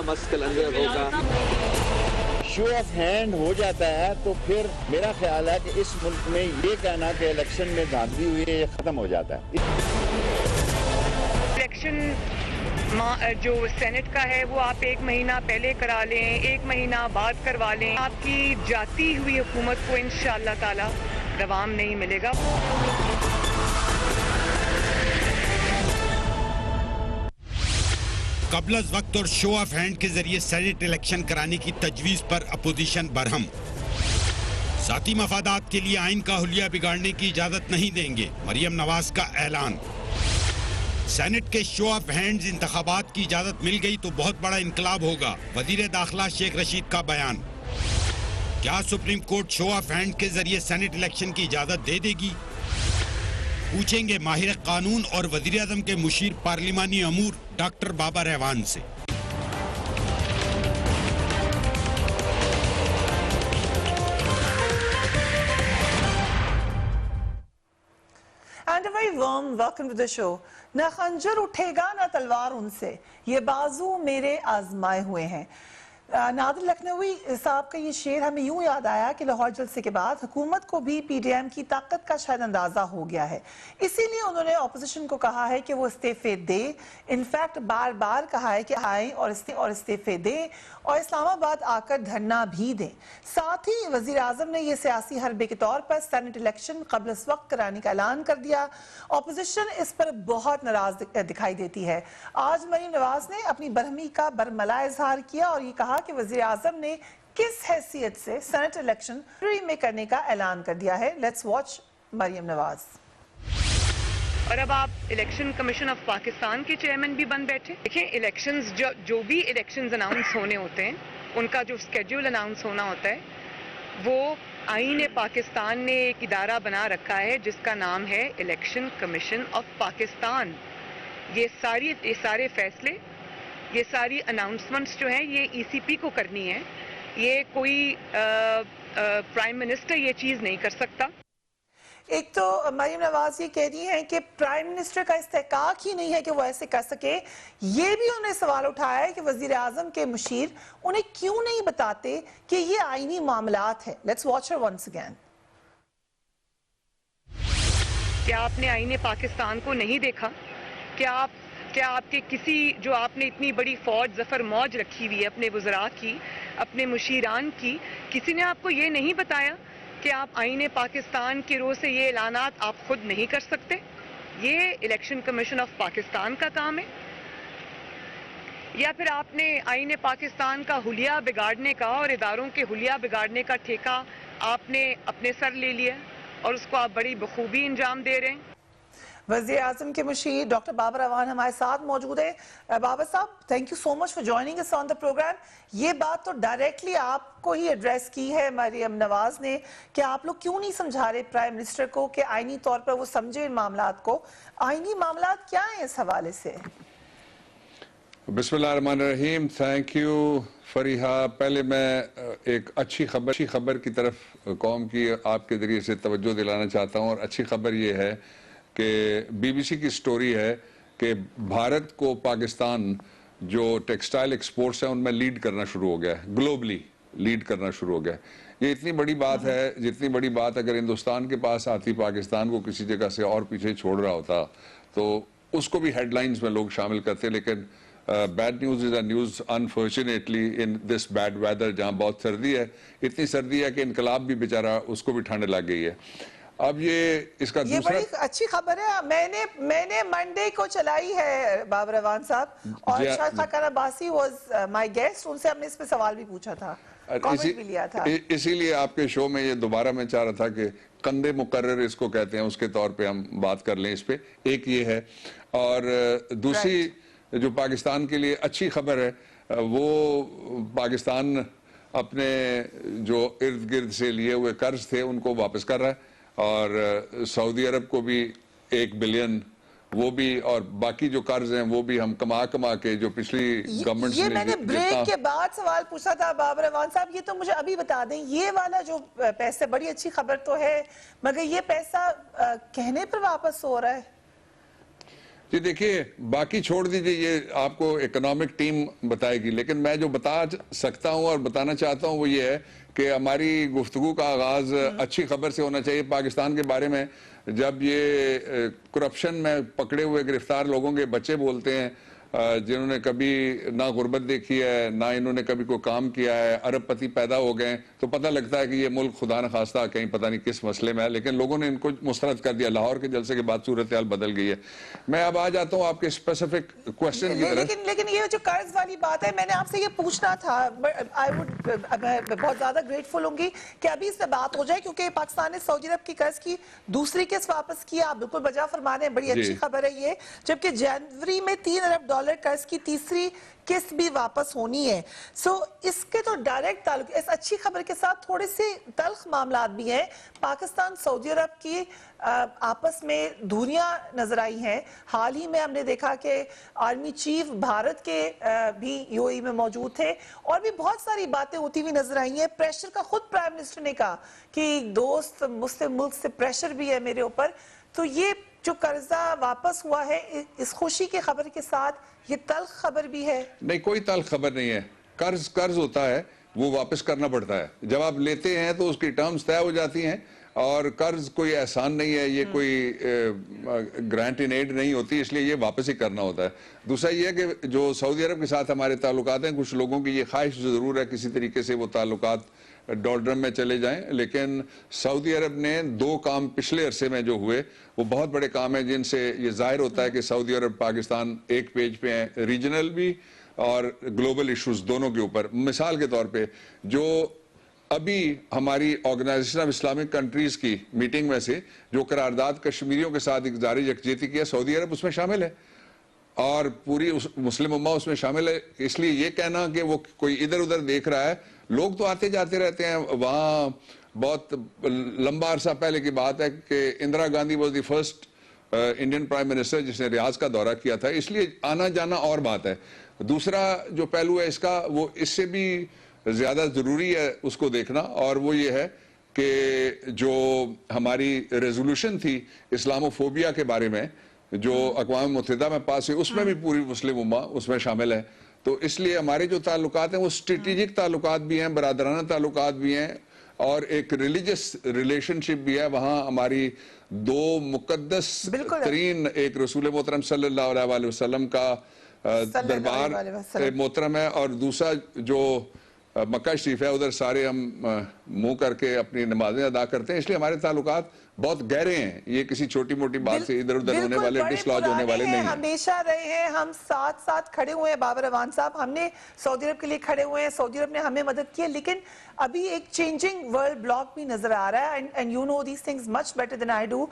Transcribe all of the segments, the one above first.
Muscle ہوگا. شو of hand ہو جاتا ہے تو پھر میرا خیال ہے کہ اس ملک میں یہ کہنا کہ الیکشن میں دھاندلی ہوئی ہے یہ ختم ہو جاتا ہے. الیکشن جو سینٹ کا ہے وہ آپ 1 مہینہ پہلے کرا لیں، 1 مہینہ بعد کروا لیں، آپ کی جاتی ہوئی حکومت کو انشاءاللہ تعالی دوام نہیں ملے گا. قبل از وقت اور شو آف ہینڈ کے ذریعے سینٹ الیکشن کرانے کی تجویز پر اپوزیشن برہم. ذاتی مفادات کے لیے آئین کا حلیہ بگاڑنے کی اجازت نہیں دیں گے، مریم نواز کا اعلان. سینٹ کے شو آف ہینڈز انتخابات کی اجازت مل گئی تو بہت بڑا انقلاب ہوگا، وزیر داخلہ شیخ رشید کا بیان. کیا supreme court show of hand کے ذریعے سینٹ الیکشن کی اجازت دے دے گی؟ پوچھیں گے ماہر قانون اور وزیر اعظم کے مشیر پارلیمانی امور ڈاکٹر بابر اعوان سے. And a very warm welcome to the show. نہ خنجر اٹھے گا نہ تلوار ان سے، یہ بازو میرے آزمائے ہوئے ہیں. نادر لکھنوی صاحب کا یہ شعر ہمیں یوں یاد آیا کہ لاہور جلسے کے بعد حکومت کو بھی پی ڈی ایم کی طاقت کا شاید اندازہ ہو گیا ہے، اسی لیے انہوں نے اپوزیشن کو کہا ہے کہ وہ استعفے دے. انفیکٹ بار بار کہا ہے کہ آئیں اور استعفے دیں اور اسلام آباد آ کر دھرنا بھی دیں. ساتھ ہی وزیر اعظم نے یہ سیاسی حربے کے طور پر سینٹ الیکشن قبل از وقت کرانے کا اعلان کر دیا. اپوزیشن اس پر بہت ناراض دکھائی دیتی ہے. آج مریم نواز نے اپنی برہمی کا برملا اظہار کیا اور یہ کہا کہ وزیر اعظم نے کس حیثیت سے سینٹ الیکشن فروری میں کرنے کا اعلان کر دیا ہے. Let's watch Maryam Nawaz. اور اب آپ الیکشن کمیشن آف پاکستان کے چیئرمین بھی بن بیٹھے. دیکھیں الیکشنز جو بھی الیکشنز اناؤنس ہونے ہوتے ہیں ان کا جو اسکیڈول اناؤنس ہونا ہوتا ہے وہ آئین پاکستان نے ایک ادارہ بنا رکھا ہے جس کا نام ہے الیکشن کمیشن آف پاکستان. یہ سارے فیصلے، یہ ساری اناؤنسمنٹس جو ہیں یہ ای سی پی کو کرنی ہے. یہ کوئی پرائم منسٹر یہ چیز نہیں کر سکتا. ایک تو مریم نواز یہ کہہ رہی ہیں کہ پرائم منسٹر کا استحقاق ہی نہیں ہے کہ وہ ایسے کر سکے. یہ بھی انہوں نے سوال اٹھایا ہے کہ وزیر اعظم کے مشیر انہیں کیوں نہیں بتاتے کہ یہ آئینی معاملات ہیں. Let's watch her once again. کیا آپ نے آئین پاکستان کو نہیں دیکھا؟ کیا آپ کے کسی جو آپ نے اتنی بڑی فوج ظفر موج رکھی ہوئی ہے اپنے وزراء کی، اپنے مشیران کی، کسی نے آپ کو یہ نہیں بتایا کہ آپ آئین پاکستان کے روز سے یہ اعلانات آپ خود نہیں کر سکتے؟ یہ الیکشن کمیشن آف پاکستان کا کام ہے؟ یا پھر آپ نے آئین پاکستان کا حلیہ بگاڑنے کا اور اداروں کے حلیہ بگاڑنے کا ٹھیکہ آپ نے اپنے سر لے لیا اور اس کو آپ بڑی بخوبی انجام دے رہے ہیں؟ وزیر اعظم کے مشیر ڈاکٹر بابر اعوان ہمارے ساتھ موجود ہے. بابر صاحب thank you so much for joining us on the program. یہ بات تو ڈائریکٹلی آپ کو ہی ایڈریس کی ہے مریم نواز نے کہ آپ لوگ کیوں نہیں سمجھا رہے پرائم منسٹر کو کہ آئینی طور پر وہ سمجھے ان معاملات کو. آئینی معاملات کیا ہیں اس حوالے سے؟ بسم اللہ الرحمن الرحیم. Thank you Fariha. پہلے میں ایک اچھی خبر کی طرف قوم کی آپ کے ذریعے سے توجہ دلانا چاہتا ہوں، اور اچھی خبر یہ ہے کہ بی بی سی کی سٹوری ہے کہ بھارت کو پاکستان جو ٹیکسٹائل ایکسپورٹس ہیں ان میں لیڈ کرنا شروع ہو گیا ہے، گلوبلی لیڈ کرنا شروع ہو گیا ہے. یہ اتنی بڑی بات ہے، جتنی بڑی بات اگر ہندوستان کے پاس آتی پاکستان کو کسی جگہ سے اور پیچھے چھوڑ رہا ہوتا تو اس کو بھی ہیڈ لائنز میں لوگ شامل کرتے. لیکن bad news is a news unfortunately in this bed weather, جہاں بہت سردی ہے، اتنی سردی ہے کہ انقلاب بھی بیچارہ اس کو بھی ٹھنڈ لگ گئی ہے. اب یہ اس کا یہ بڑی اچھی خبر ہے. میں نے منڈے کو چلائی ہے بابر اعوان صاحب، اور شاید خاکان عباسی واز مائی گیسٹ، ان سے ہم نے اس پہ سوال بھی پوچھا تھا، کامنٹ بھی لیا تھا. اسی لیے آپ کے شو میں یہ دوبارہ میں چاہ رہا تھا کہ قند مقرر اس کو کہتے ہیں، اس کے طور پہ ہم بات کر لیں اس پہ. ایک یہ ہے، اور دوسری جو پاکستان کے لیے اچھی خبر ہے وہ پاکستان اپنے جو ارد گرد سے لیے ہوئے قرض تھے ان کو واپس کر رہا ہے، اور سعودی عرب کو بھی 1 بلین وہ بھی، اور باقی جو قرض ہیں وہ بھی ہم کما کے جو پچھلی گورنمنٹس یہ میں نے بریک کے بعد سوال پوچھا تھا بابر اعوان صاحب. یہ تو مجھے ابھی بتا دیں، یہ والا جو پیسے، بڑی اچھی خبر تو ہے، مگر یہ پیسہ کہنے پر واپس ہو رہا ہے؟ جی دیکھیے باقی چھوڑ دیجئے، یہ آپ کو اکنامک ٹیم بتائے گی، لیکن میں جو بتا سکتا ہوں اور بتانا چاہتا ہوں وہ یہ ہے کہ ہماری گفتگو کا آغاز اچھی خبر سے ہونا چاہیے پاکستان کے بارے میں. جب یہ کرپشن میں پکڑے ہوئے گرفتار لوگوں کے بچے بولتے ہیں جنہوں نے کبھی نہ غربت دیکھی ہے نہ انہوں نے کبھی کوئی کام کیا ہے، ارب پتی پیدا ہو گئے، تو پتہ لگتا ہے کہ یہ ملک خدا نخواستہ کہیں پتہ نہیں کس مسئلے میں ہے، لیکن لوگوں نے ان کو مسترد کر دیا. لاہور کے جلسے کے بعد صورتحال بدل گئی ہے. میں اب آ جاتا ہوں آپ کے اسپیسیفک کوشچن کی طرف. لیکن یہ جو قرض والی بات ہے، میں نے آپ سے یہ پوچھنا تھا، میں بہت زیادہ گریٹفل ہوں گی کہ ابھی اس سے بات ہو جائے، کیونکہ پاکستان نے سعودی عرب کی قرض کی دوسری قسط واپس کیا. آپ بالکل بجا فرما رہے ہیں، بڑی اچھی خبر ہے یہ، جبکہ جنوری میں $3 ارب قرض کی تیسری قسط بھی واپس ہونی ہے. سو اس کے تو ڈائریکٹ تعلق اس اچھی خبر کے ساتھ تھوڑے سے تلخ معاملات بھی ہیں. پاکستان سعودی عرب کی آپس میں دوریاں نظر آئی ہیں. حال ہی میں ہم نے دیکھا کہ آرمی چیف بھارت کے بھی UAE میں موجود تھے، اور بھی بہت ساری باتیں ہوتی ہوئی نظر آئی ہیں. پریشر کا خود پرائم منسٹر نے کہا کہ دوست مسلم ملک سے پریشر بھی ہے میرے اوپر. تو یہ جو قرضہ واپس ہوا ہے، اس خوشی کی خبر کے ساتھ یہ تلخ خبر بھی ہے. نہیں، کوئی تلخ خبر نہیں ہے. قرض ہوتا ہے، وہ واپس کرنا پڑتا ہے. جب آپ لیتے ہیں تو اس کی ٹرمز طے ہو جاتی ہیں، اور قرض کوئی احسان نہیں ہے، یہ کوئی گرانٹ ان ایڈ نہیں ہوتی، اس لیے یہ واپس ہی کرنا ہوتا ہے. دوسرا یہ ہے کہ جو سعودی عرب کے ساتھ ہمارے تعلقات ہیں، کچھ لوگوں کی یہ خواہش ضرور ہے کسی طریقے سے وہ تعلقات ڈولڈرم میں چلے جائیں، لیکن سعودی عرب نے 2 کام پچھلے عرصے میں جو ہوئے وہ بہت بڑے کام ہیں، جن سے یہ ظاہر ہوتا ہے کہ سعودی عرب پاکستان ایک پیج پہ ہیں، ریجنل بھی اور گلوبل ایشوز دونوں کے اوپر. مثال کے طور پہ جو ابھی ہماری آرگنائزیشن آف اسلامک کنٹریز کی میٹنگ میں سے جو قرارداد کشمیریوں کے ساتھ اظہار یکجہتی کیا، سعودی عرب اس میں شامل ہے اور پوری مسلم امہ اس میں شامل ہے. اس لیے یہ کہنا کہ وہ کوئی ادھر ادھر دیکھ رہا ہے، لوگ تو آتے جاتے رہتے ہیں وہاں. بہت لمبا عرصہ پہلے کی بات ہے کہ Indira Gandhi was the first Indian prime minister جس نے ریاض کا دورہ کیا تھا، اس لیے آنا جانا اور بات ہے. دوسرا جو پہلو ہے اس کا، وہ اس سے بھی زیادہ ضروری ہے اس کو دیکھنا، اور وہ یہ ہے کہ جو ہماری ریزولوشن تھی اسلاموفوبیا کے بارے میں جو اقوام متحدہ میں پاس ہوئی، اس میں بھی پوری مسلم امہ اس میں شامل ہے. تو اس لیے ہمارے جو تعلقات ہیں وہ اسٹریٹجک تعلقات بھی ہیں، برادرانہ تعلقات بھی ہیں، اور ایک ریلیجس ریلیشن شپ بھی ہے. وہاں ہماری 2 مقدس ترین، ایک رسول محترم صلی اللہ علیہ وسلم کا دربار محترم ہے، اور دوسرا جو مکہ شریف ہے، ادھر سارے ہم منہ کر کے اپنی نمازیں ادا کرتے ہیں. اس لیے ہمارے تعلقات بہت گہرے ہیں، یہ کسی چھوٹی موٹی بات سے ادھر ادھر ہونے والے ڈس لاج ہونے والے نہیں ہیں. ہمیشہ رہے ہیں، ہم ساتھ کھڑے ہوئے ہیں. بابر اعوان صاحب، ہم نے سعودی عرب کے لیے کھڑے ہوئے ہیں، سعودی عرب نے ہمیں مدد کی ہے، لیکن ابھی ایک چینجنگ ورلڈ بلاک بھی نظر آ رہا ہے. And you know these things much better than I do.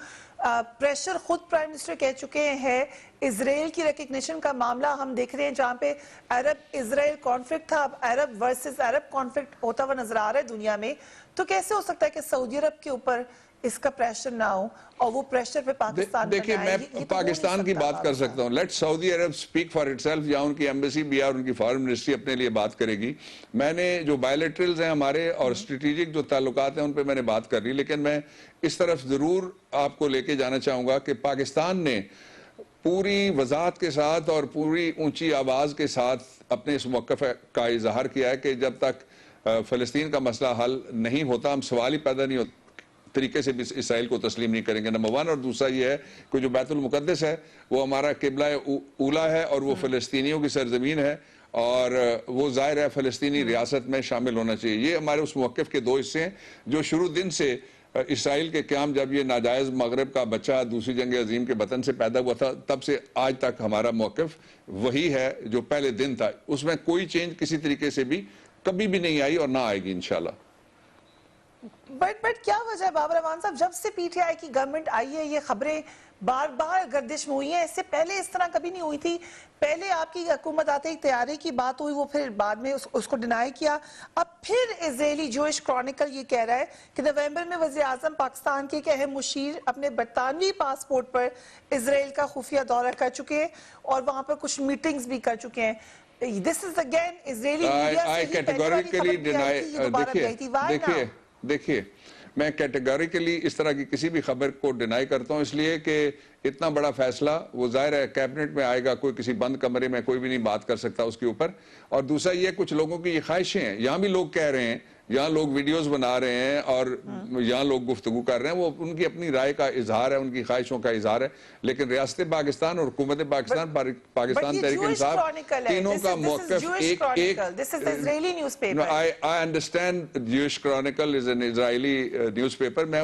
Pressure خود پرائم منسٹر کہہ چکے ہیں. اسرائیل کی ریکگنیشن کا معاملہ ہم دیکھ رہے ہیں، جہاں پہ عرب اسرائیل کانفلکٹ تھا، اب عرب ورسز عرب کانفلکٹ ہوتا ہوا نظر آ رہا ہے دنیا میں. تو کیسے ہو سکتا ہے کہ سعودی عرب کے اوپر اس کا پریشر نہ ہو اور وہ پریشر پہ پاکستان دیکھیں میں پاکستان کی بات کر سکتا ہوں. Let Saudi Arab speak for itself, یا ان کی ایمبیسی بھی اور ان کی فارن منسٹری اپنے لیے بات کرے گی. میں نے جو بائیلیٹرلز ہیں ہمارے اور اسٹریٹجک جو تعلقات ہیں ان پہ میں نے بات کر لی، لیکن میں اس طرف ضرور آپ کو لے کے جانا چاہوں گا کہ پاکستان نے پوری وضاحت کے ساتھ اور پوری اونچی آواز کے ساتھ اپنے اس موقف کا اظہار کیا ہے کہ جب تک فلسطین کا مسئلہ حل نہیں ہوتا، ہم سوال ہی پیدا نہیں ہوتا طریقے سے بھی اسرائیل کو تسلیم نہیں کریں گے، نمبر 1. اور دوسرا یہ ہے کہ جو بیت المقدس ہے وہ ہمارا قبلہ اولا ہے اور وہ فلسطینیوں کی سرزمین ہے، اور وہ ظاہر ہے فلسطینی ریاست میں شامل ہونا چاہیے. یہ ہمارے اس موقف کے 2 حصے ہیں جو شروع دن سے اسرائیل کے قیام، جب یہ ناجائز مغرب کا بچہ دوسری جنگ عظیم کے وطن سے پیدا ہوا تھا، تب سے آج تک ہمارا موقف وہی ہے جو پہلے دن تھا. اس میں کوئی چینج کسی طریقے سے بھی کبھی بھی نہیں آئی اور نہ آئے گی انشاءاللہ. بٹ کیا وجہ ہے بابر اعوان صاحب، جب سے پی ٹی آئی کی گورنمنٹ آئی ہے یہ خبریں بار بار گردش میں ہوئی ہیں؟ اس سے پہلے اس طرح کبھی نہیں ہوئی تھی. پہلے آپ کی حکومت آتے ایک تیاری کی بات ہوئی، وہ پھر بعد میں اس کو ڈینائی کیا. اب پھر اسرائیلی جوئش کرونیکل یہ کہہ رہا ہے کہ نومبر میں وزیر اعظم پاکستان کے ایک اہم مشیر اپنے برطانوی پاسپورٹ پر اسرائیل کا خفیہ دورہ کر چکے ہیں اور وہاں پر کچھ میٹنگز بھی کر چکے ہیں. This is again Israeli media سے ہی پہلے والی خبر بھی آئی تھی، یہ دوبارہ بھی آئی تھی. Why now? دیکھیے میں کیٹیگوریکلی اس طرح کی کسی بھی خبر کو ڈینائی کرتا ہوں، اس لیے کہ اتنا بڑا فیصلہ وہ ظاہر ہے کیبنٹ میں آئے گا، کوئی کسی بند کمرے میں کوئی بھی نہیں بات کر سکتا اس کے اوپر. اور دوسرا یہ کچھ لوگوں کی یہ خواہشیں ہیں، یہاں بھی لوگ کہہ رہے ہیں، یہاں لوگ ویڈیوز بنا رہے ہیں اور یہاں لوگ گفتگو کر رہے ہیں، وہ ان کی اپنی رائے کا اظہار ہے، ان کی خواہشوں کا اظہار ہے، لیکن ریاست پاکستان اور حکومت پاکستان، پاکستان تحریک انصاف، تینوں کا موقف ایک I understand Jewish Chronicle is an Israeli newspaper. میں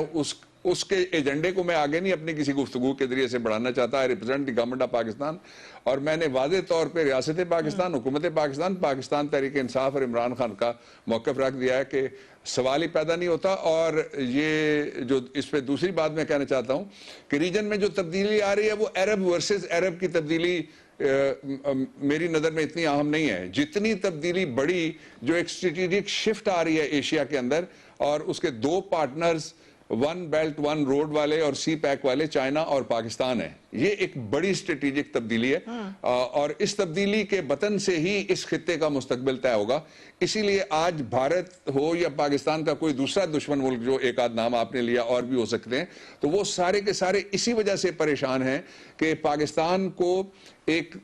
اس کے ایجنڈے کو میں آگے نہیں اپنی کسی گفتگو کے ذریعے سے بڑھانا چاہتا. I represent the government of Pakistan. اور میں نے واضح طور پہ ریاست پاکستان، حکومت پاکستان، پاکستان تحریک انصاف اور عمران خان کا موقف رکھ دیا ہے کہ سوال ہی پیدا نہیں ہوتا. اور یہ جو اس پہ دوسری بات میں کہنا چاہتا ہوں کہ ریجن میں جو تبدیلی آ رہی ہے وہ عرب ورسز عرب کی تبدیلی میری نظر میں اتنی اہم نہیں ہے جتنی تبدیلی بڑی جو ایک اسٹریٹجک شفٹ آ رہی ہے ایشیا کے اندر، اور اس کے دو partners one belt one road والے اور سی پیک والے چائنا اور پاکستان ہے. یہ ایک بڑی اسٹریٹجک تبدیلی ہے اور اس تبدیلی کے بطن سے ہی اس خطے کا مستقبل طے ہوگا. اسی لیے آج بھارت ہو یا پاکستان کا کوئی دوسرا دشمن ملک، جو ایک آدھ نام آپ نے لیا اور بھی ہو سکتے ہیں، تو وہ سارے کے سارے اسی وجہ سے پریشان ہیں کہ پاکستان کو ایک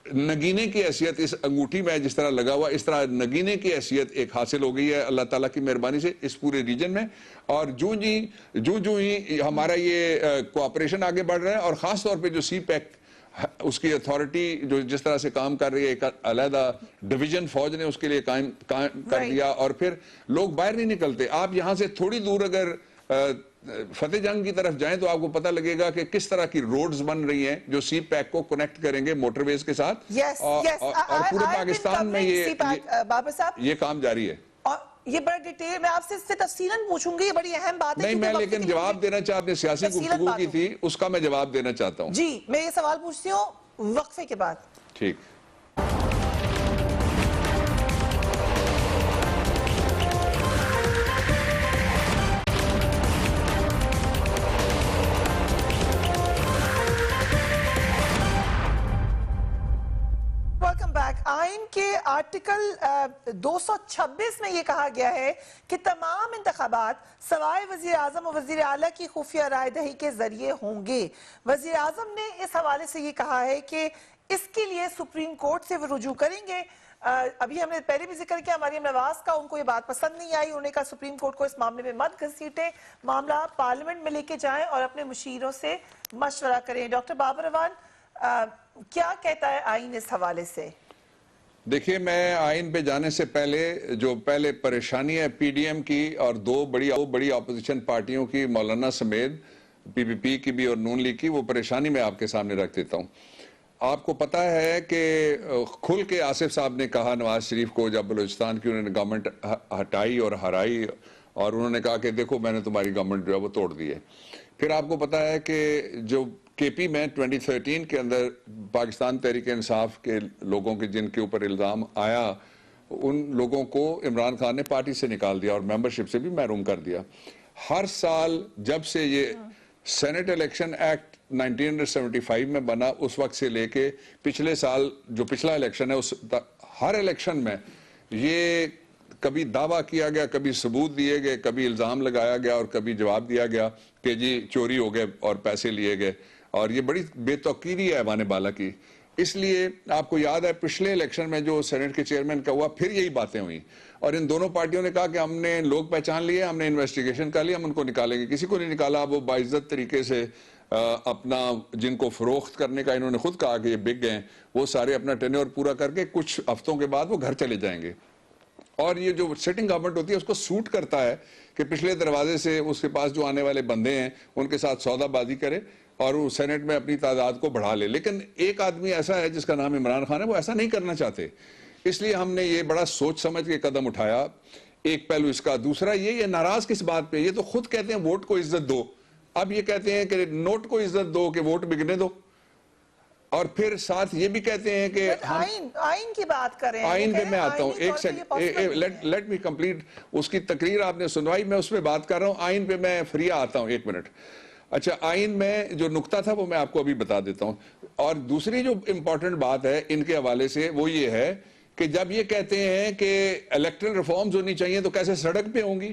نگینے کی حیثیت اس انگوٹھی میں جس طرح لگا ہوا، اس طرح نگینے کی حیثیت ایک حاصل ہو گئی ہے اللہ تعالیٰ کی مہربانی سے اس پورے ریجن میں. اور جو ہی ہمارا یہ کوآپریشن آگے بڑھ رہا ہے، اور خاص طور پہ جو سی پیک اس کی اتھارٹی جو جس طرح سے کام کر رہی ہے، ایک علیحدہ ڈویژن فوج نے اس کے لیے قائم کر دیا، اور پھر لوگ باہر نہیں نکلتے. آپ یہاں سے تھوڑی دور اگر فتح جنگ کی طرف جائیں تو آپ کو پتہ لگے گا کہ کس طرح کی روڈز بن رہی ہیں جو سی پیک کو کنیکٹ کریں گے موٹر ویز کے ساتھ، اور پورے پاکستان میں یہ کام جاری ہے. اور یہ بڑا ڈیٹیل میں آپ سے اس سے تفصیلاً پوچھوں گی، یہ بڑی اہم بات ہے. نہیں، میں لیکن جواب دینا چاہتا ہوں، سیاسی گفتگو کی تھی، اس کا میں جواب دینا چاہتا ہوں. جی میں یہ سوال پوچھتی ہوں وقفے کے بعد. ٹھیک. آئین کے آرٹیکل 226 میں یہ کہا گیا ہے کہ تمام انتخابات سوائے وزیر اعظم اور وزیر اعلیٰ کی خفیہ رائے دہی کے ذریعے ہوں گے. وزیر اعظم نے اس حوالے سے یہ کہا ہے کہ اس کے لیے سپریم کورٹ سے وہ رجوع کریں گے. ابھی ہم نے پہلے بھی ذکر کیا مریم نواز کا، ان کو یہ بات پسند نہیں آئی، انہوں نے کہا سپریم کورٹ کو اس معاملے میں مت گھسیٹیں، معاملہ پارلیمنٹ میں لے کے جائیں اور اپنے مشیروں سے مشورہ کریں. ڈاکٹر بابر اعوان، کیا کہتا ہے آئین اس حوالے سے؟ دیکھیے، میں آئین پہ جانے سے پہلے جو پہلے پریشانی ہے پی ڈی ایم کی اور دو بڑی اپوزیشن پارٹیوں کی، مولانا سمیت پی پی پی کی بھی اور نون لیگ کی، وہ پریشانی میں آپ کے سامنے رکھ دیتا ہوں. آپ کو پتا ہے کہ کھل کے آصف صاحب نے کہا نواز شریف کو، جب بلوچستان کی انہوں نے گورنمنٹ ہٹائی اور ہرائی، اور انہوں نے کہا کہ دیکھو میں نے تمہاری گورنمنٹ جو ہے وہ توڑ دی ہے. پھر آپ کو پتا ہے کہ جو کے پی میں 2013 کے اندر پاکستان تحریک انصاف کے لوگوں کے جن کے اوپر الزام آیا، ان لوگوں کو عمران خان نے پارٹی سے نکال دیا اور ممبرشپ سے بھی محروم کر دیا. ہر سال جب سے یہ سینٹ الیکشن ایکٹ 1975 میں بنا اس وقت سے لے کے پچھلے سال جو پچھلا الیکشن ہے، ہر الیکشن میں یہ کبھی دعویٰ کیا گیا، کبھی ثبوت دیے گئے، کبھی الزام لگایا گیا اور کبھی جواب دیا گیا کہ جی چوری ہو گئے اور پیسے لیے گئے. اور یہ بڑی بے توقیری ہے ایوان بالا کی. اس لیے آپ کو یاد ہے پچھلے الیکشن میں جو سینٹ کے چیئرمین کا ہوا، پھر یہی باتیں ہوئیں، اور ان دونوں پارٹیوں نے کہا کہ ہم نے لوگ پہچان لیے، ہم نے انویسٹیگیشن کر لی، ہم ان کو نکالیں گے. کسی کو نہیں نکالا. وہ باعزت طریقے سے اپنا جن کو فروخت کرنے کا انہوں نے خود کہا کہ یہ بک گئے، وہ سارے اپنا ٹینیور پورا کر کے کچھ ہفتوں کے بعد وہ گھر چلے جائیں گے. اور یہ جو سٹنگ گورنمنٹ ہوتی ہے اس کو سوٹ کرتا ہے کہ پچھلے دروازے سے اس کے پاس جو آنے والے بندے ہیں ان کے ساتھ سودا بازی کرے اور وہ سینٹ میں اپنی تعداد کو بڑھا لے. لیکن ایک آدمی ایسا ہے جس کا نام عمران خان ہے، وہ ایسا نہیں کرنا چاہتے. اس لیے ہم نے یہ بڑا سوچ سمجھ کے قدم اٹھایا. ایک پہلو اس کا. دوسرا یہ ناراض کس بات پہ؟ یہ تو خود کہتے ہیں ووٹ کو عزت دو، اب یہ کہتے ہیں کہ نوٹ کو عزت دو کہ ووٹ بکنے دو، اور پھر ساتھ یہ بھی کہتے ہیں کہ آئین کی بات کریں. آئین پہ میں آتا ہوں، ایک سیکنڈ، لیٹ می کمپلیٹ. اس کی تقریر آپ نے سنوائی، میں اس پہ بات کر رہا ہوں. آئین پہ میں فری آتا ہوں، 1 منٹ. اچھا، آئین میں جو نقطہ تھا وہ میں آپ کو ابھی بتا دیتا ہوں. اور دوسری جو امپورٹنٹ بات ہے ان کے حوالے سے وہ یہ ہے کہ جب یہ کہتے ہیں کہ الیکٹرل ریفارمز ہونی چاہیے تو کیسے سڑک پہ ہوں گی؟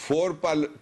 4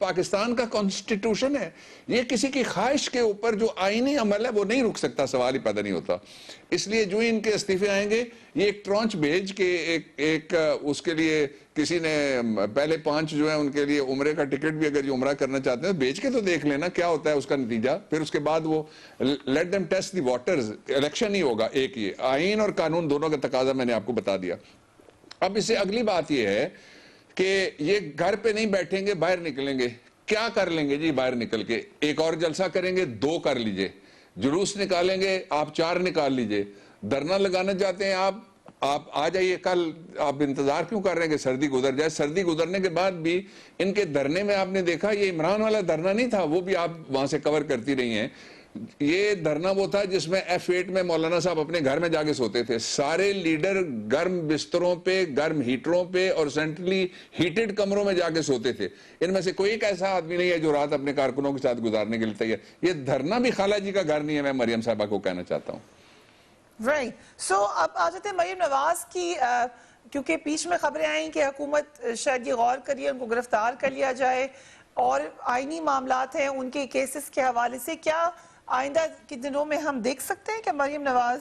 پاکستان کا کانسٹیٹیوشن ہے. یہ کسی کی خواہش کے اوپر جو آئینی عمل ہے وہ نہیں رک سکتا, سوال ہی پیدا نہیں ہوتا. اس لیے جو ان کے استعفے آئیں گے, یہ ایک ٹرانچ بھیج کے ایک اس کے لیے کسی نے پہلے 5 جو ہیں ان کے لیے عمرے کا ٹکٹ بھی اگر یہ عمرہ کرنا چاہتے ہیں بھیج کے تو دیکھ لینا کیا ہوتا ہے اس کا نتیجہ. پھر اس کے بعد وہ لیٹ دیم ٹیسٹ دی واٹرز. الیکشن ہی ہوگا ایک, یہ آئین اور قانون دونوں کا تقاضا میں نے آپ کو بتا دیا. اب اس سے اگلی بات یہ ہے کہ یہ گھر پہ نہیں بیٹھیں گے, باہر نکلیں گے. کیا کر لیں گے جی باہر نکل کے؟ ایک اور جلسہ کریں گے, 2 کر لیجئے. جلوس نکالیں گے آپ 4 نکال لیجئے. دھرنا لگانا چاہتے ہیں آپ آ جائیے کل. آپ انتظار کیوں کر رہے ہیں کہ سردی گزر جائے؟ سردی گزرنے کے بعد بھی ان کے دھرنے میں آپ نے دیکھا یہ عمران والا دھرنا نہیں تھا, وہ بھی آپ وہاں سے کور کرتی رہی ہیں. یہ دھرنا وہ تھا جس میں F8 میں مولانا صاحب اپنے گھر میں جا کے سوتے تھے. سارے لیڈر گرم بستروں پہ, گرم ہیٹروں پہ اور سینٹرلی ہیٹڈ کمروں میں جا کے سوتے تھے. ان میں سے کوئی ایک ایسا آدمی نہیں ہے جو رات اپنے کارکنوں کے ساتھ گزارنے کے لیے تیار. یہ دھرنا بھی خالہ جی کا گھر نہیں ہے, میں مریم صاحبہ کو کہنا چاہتا ہوں. رائٹ. سو اب آ جاتے ہیں مریم نواز کی, کیونکہ بیچ میں خبریں آئیں کہ حکومت شاید یہ غور کریے ان کو گرفتار کر لیا جائے, اور آئینی معاملات ہیں ان کے کیسز کے حوالے سے. کیا آئندہ کے دنوں میں ہم دیکھ سکتے ہیں کہ مریم نواز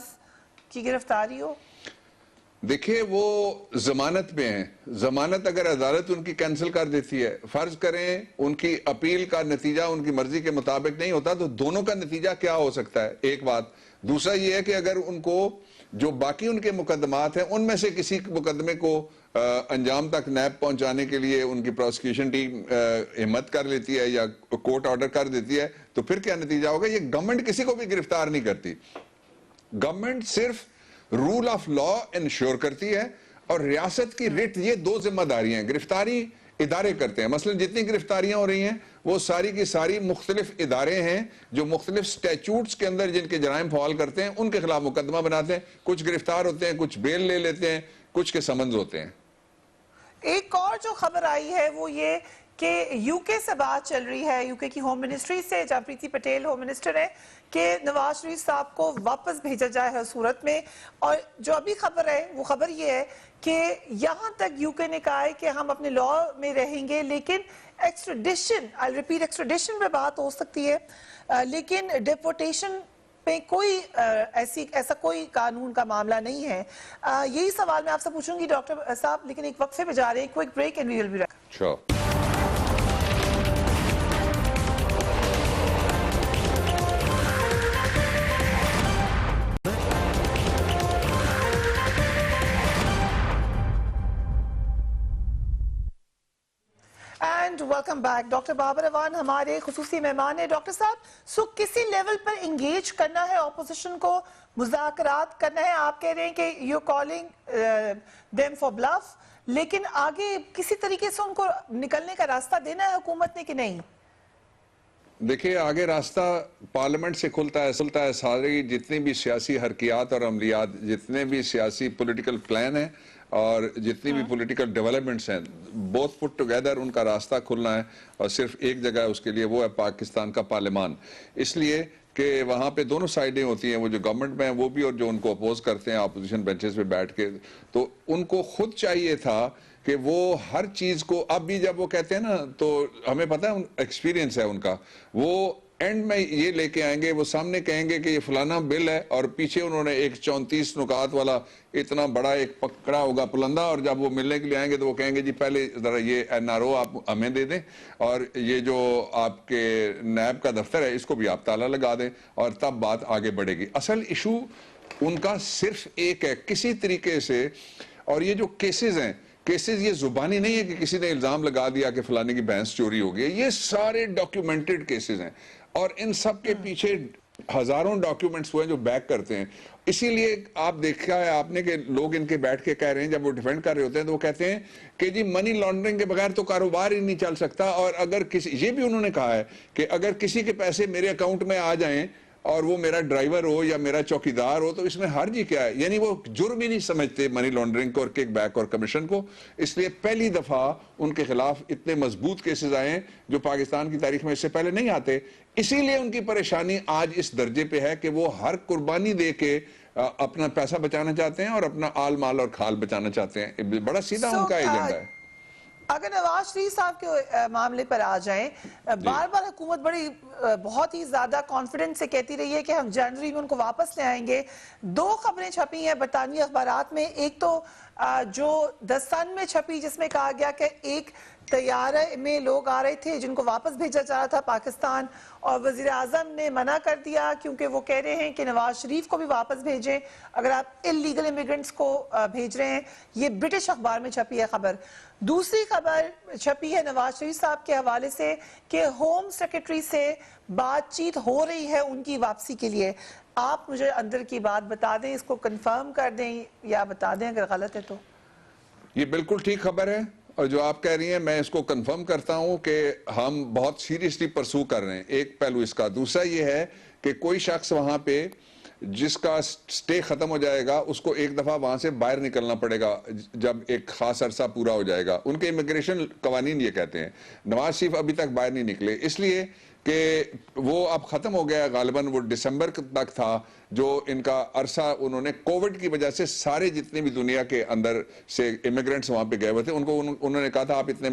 کی گرفتاری ہو؟ دیکھیں وہ ضمانت میں ہیں. ضمانت اگر عدالت ان کی کینسل کر دیتی ہے, فرض کریں ان کی اپیل کا نتیجہ ان کی مرضی کے مطابق نہیں ہوتا, تو دونوں کا نتیجہ کیا ہو سکتا ہے؟ ایک بات. دوسرا یہ ہے کہ اگر ان کو جو باقی ان کے مقدمات ہیں ان میں سے کسی مقدمے کو انجام تک نیب پہنچانے کے لیے ان کی پروسیکیوشن ٹیم ہمت کر لیتی ہے یا کورٹ آرڈر کر دیتی ہے, تو پھر کیا نتیجہ ہوگا؟ یہ گورنمنٹ کسی کو بھی گرفتار نہیں کرتی. گورنمنٹ صرف رول آف لا انشور کرتی ہے, اور ریاست کی رٹ, یہ 2 ذمہ داریاں ہیں. گرفتاری ادارے کرتے ہیں. مثلا جتنی گرفتاریاں ہو رہی ہیں وہ ساری کی ساری مختلف ادارے ہیں جو مختلف سٹیچوٹس کے اندر جن کے جرائم فعال کرتے ہیں ان کے خلاف مقدمہ بناتے ہیں. کچھ گرفتار ہوتے ہیں, کچھ بیل لے لیتے ہیں, کچھ کے سمنز ہوتے ہیں. ایک اور جو خبر آئی ہے وہ یہ کہ یو کے سے بات چل رہی ہے, یو کے کی ہوم منسٹری سے, جہاں پریتی پٹیل ہوم منسٹر ہے, کہ نواز شریف صاحب کو واپس بھیجا جائے ہر صورت میں. اور جو ابھی خبر ہے وہ خبر یہ ہے کہ یہاں تک یو کے نے کہا ہے کہ ہم اپنے لا میں رہیں گے, لیکن ایکسٹریڈیشن, آئی ریپیٹ, ایکسٹریڈیشن پہ بات ہو سکتی ہے, لیکن ڈیپورٹیشن پہ کوئی ایسا کوئی قانون کا معاملہ نہیں ہے. یہی سوال میں آپ سے پوچھوں گی ڈاکٹر صاحب, لیکن ایک وقفے پہ جا رہے ہیں, quick break and we will be back. Sure. And welcome back. Doctor Babar Awan ہمارے خصوصی مہمان ہیں. ڈاکٹر صاحب, کسی لیول پر انگیج کرنا ہے اپوزیشن کو, مذاکرات کرنا ہے. آپ کہہ رہے ہیں کہ you calling them for bluff, لیکن آگے کسی طریقے سے ان کو نکلنے کا راستہ دینا ہے حکومت نے کہ نہیں؟ دیکھیں آگے راستہ پارلیمنٹ سے کھلتا ہے. سارے جتنی بھی سیاسی حرکیات اور عملیات, جتنے بھی سیاسی پولیٹیکل پلان ہیں اور جتنی بھی پولیٹیکل ڈیولپمنٹس ہیں, بوتھ پٹ ٹوگیدر ان کا راستہ کھلنا ہے, اور صرف ایک جگہ ہے اس کے لیے, وہ ہے پاکستان کا پارلیمان. اس لیے کہ وہاں پہ دونوں سائیڈیں ہوتی ہیں, وہ جو گورنمنٹ میں ہیں وہ بھی اور جو ان کو اپوز کرتے ہیں اپوزیشن بینچز پہ بیٹھ کے. تو ان کو خود چاہیے تھا کہ وہ ہر چیز کو, اب بھی جب وہ کہتے ہیں نا تو ہمیں پتہ ہے ایکسپیرینس ہے ان کا, وہ اینڈ میں یہ لے کے آئیں گے, وہ سامنے کہیں گے کہ یہ فلانا بل ہے, اور پیچھے انہوں نے ایک 34 نکات والا اتنا بڑا ایک پکڑا ہوگا پلندہ, اور جب وہ ملنے کے لیے آئیں گے تو وہ کہیں گے جی پہلے ذرا یہ NRO آپ ہمیں دے دیں, اور یہ جو آپ کے نیب کا دفتر ہے اس کو بھی آپ تالا لگا دیں, اور تب بات آگے بڑھے گی. اصل ایشو ان کا صرف ایک ہے کسی طریقے سے, اور یہ جو کیسز ہیں, کیسز یہ زبانی نہیں ہے کہ کسی نے الزام لگا دیا کہ فلانے کی بھینس چوری ہو گئی, یہ سارے ڈاکیومنٹڈ کیسز ہیں, اور ان سب کے پیچھے ہزاروں ڈاکیومنٹس ہوئے جو بیک کرتے ہیں. اسی لیے آپ دیکھا ہے آپ نے کہ لوگ ان کے بیٹھ کے کہہ رہے ہیں, جب وہ ڈیفینڈ کر رہے ہوتے ہیں تو وہ کہتے ہیں کہ جی منی لانڈرنگ کے بغیر تو کاروبار ہی نہیں چل سکتا, اور اگر کسی, یہ بھی انہوں نے کہا ہے کہ اگر کسی کے پیسے میرے اکاؤنٹ میں آ جائیں اور وہ میرا ڈرائیور ہو یا میرا چوکیدار ہو تو اس میں حرج ہی کیا ہے. یعنی وہ جرم ہی نہیں سمجھتے منی لانڈرنگ کو اور کک بیک اور کمیشن کو. اس لیے پہلی دفعہ ان کے خلاف اتنے مضبوط کیسز آئے ہیں جو پاکستان کی تاریخ میں اس سے پہلے نہیں آتے. اسی لیے ان کی پریشانی آج اس درجے پہ ہے کہ وہ ہر قربانی دے کے اپنا پیسہ بچانا چاہتے ہیں اور اپنا آل مال اور کھال بچانا چاہتے ہیں. بڑا سیدھا ان کا ایجنڈا ہے. اگر نواز شریف صاحب کے معاملے پر آ جائیں، بار بار حکومت بہت ہی زیادہ کانفیڈنس سے کہتی رہی ہے کہ ہم جنوری میں ان کو واپس لے آئیں گے. 2 خبریں چھپی ہیں برطانوی اخبارات میں. ایک تو جو دی سن میں چھپی جس میں کہا گیا کہ ایک طیارے میں لوگ آ رہے تھے جن کو واپس بھیجا جا رہا تھا پاکستان، اور وزیر اعظم نے منع کر دیا کیونکہ وہ کہہ رہے ہیں کہ نواز شریف کو بھی واپس بھیجیں اگر آپ اللیگل امیگرنٹس کو بھیج رہے ہیں. یہ برٹش اخبار میں چھپی ہے خبر. دوسری خبر چھپی ہے نواز شریف صاحب کے حوالے سے کہ ہوم سیکرٹری سے بات چیت ہو رہی ہے ان کی واپسی کے لیے. آپ مجھے اندر کی بات بتا دیں، اس کو کنفرم کر دیں یا بتا دیں اگر غلط ہے تو. یہ بالکل ٹھیک خبر ہے، اور جو آپ کہہ رہی ہیں میں اس کو کنفرم کرتا ہوں کہ ہم بہت سیریسلی پرسو کر رہے ہیں. ایک پہلو اس کا. دوسرا یہ ہے کہ کوئی شخص وہاں پہ جس کا سٹے ختم ہو جائے گا اس کو ایک دفعہ وہاں سے باہر نکلنا پڑے گا جب ایک خاص عرصہ پورا ہو جائے گا. ان کے امیگریشن قوانین یہ کہتے ہیں. نواز شریف ابھی تک باہر نہیں نکلے اس لیے کہ وہ اب ختم ہو گیا غالباً. وہ دسمبر تک تھا جو ان کا عرصہ. انہوں نے کووڈ کی وجہ سے سارے جتنے بھی دنیا کے اندر سے امیگرنٹس وہاں پہ گئے ہوئے تھے ان کو انہوں نے کہا تھا آپ اتنے